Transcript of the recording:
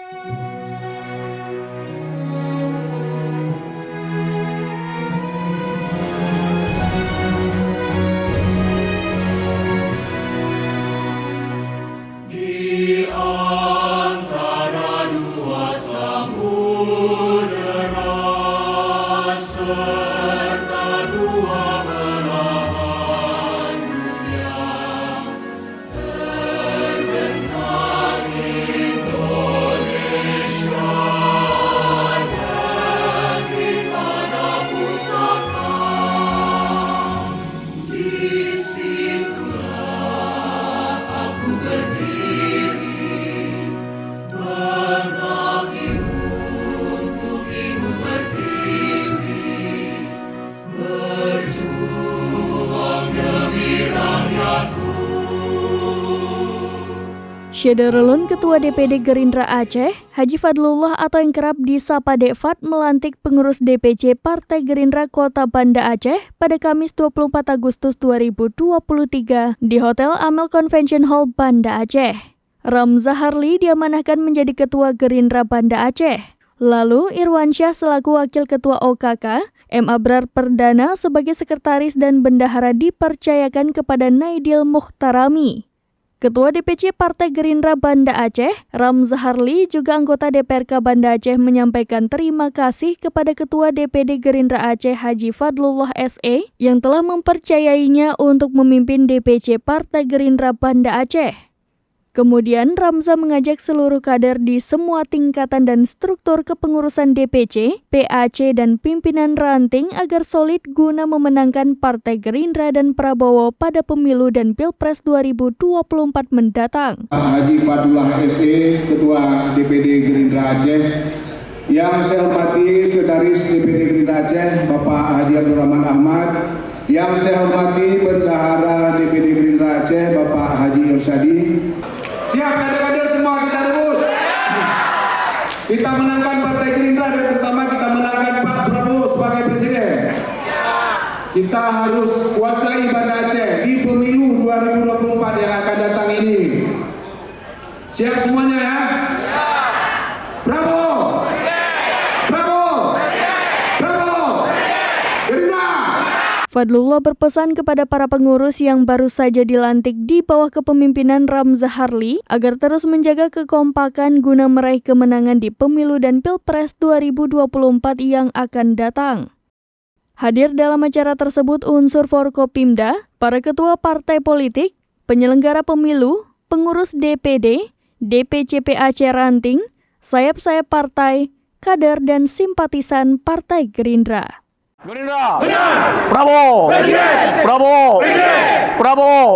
Di antara dua samudera serta dua belahan dunia, terbentang Indonesia, negeri tanah pusaka. Di situlah aku berdiri, mengabdi untuk ibu pertiwi, berjuang demi rakyatku. Syederulun Ketua DPD Gerindra Aceh, Haji Fadlullah atau yang kerap disapa Dek Fad melantik pengurus DPC Partai Gerindra Kota Banda Aceh pada Kamis 24 Agustus 2023 di Hotel Amel Convention Hall Banda Aceh. Ramza Harli diamanahkan menjadi Ketua Gerindra Banda Aceh. Lalu Irwansyah selaku Wakil Ketua OKK, M. Abrar Perdana sebagai Sekretaris dan Bendahara dipercayakan kepada Naidil Mukhtarami. Ketua DPC Partai Gerindra Banda Aceh, Ramza Harli, juga anggota DPRK Banda Aceh menyampaikan terima kasih kepada Ketua DPD Gerindra Aceh Haji Fadlullah SE yang telah mempercayainya untuk memimpin DPC Partai Gerindra Banda Aceh. Kemudian Ramza mengajak seluruh kader di semua tingkatan dan struktur kepengurusan DPC, PAC, dan pimpinan ranting agar solid guna memenangkan Partai Gerindra dan Prabowo pada pemilu dan Pilpres 2024 mendatang. Haji Fadlullah SE, Ketua DPD Gerindra Aceh. Yang saya hormati Sekretaris DPD Gerindra Aceh, Bapak Haji Abdurrahman Ahmad. Yang saya hormati Bendahara DPD Gerindra Aceh, Bapak Haji Yosyadi. Siap kader-kader semua kita rebut. Kita menangkan Partai Gerindra dan terutama kita menangkan Pak Prabowo sebagai Presiden. Kita harus kuasai Banda Aceh di pemilu 2024 yang akan datang ini. Siap semuanya ya? Bravo! Bravo! Bravo! Gerindra! Fadlullah berpesan kepada para pengurus yang baru saja dilantik di bawah kepemimpinan Ramza Harli agar terus menjaga kekompakan guna meraih kemenangan di pemilu dan Pilpres 2024 yang akan datang. Hadir dalam acara tersebut unsur Forkopimda, para ketua partai politik, penyelenggara pemilu, pengurus DPD, DPC PAC Ranting, sayap-sayap partai, kader dan simpatisan Partai Gerindra. Gerindra, Prabowo, Prabowo, Prabowo,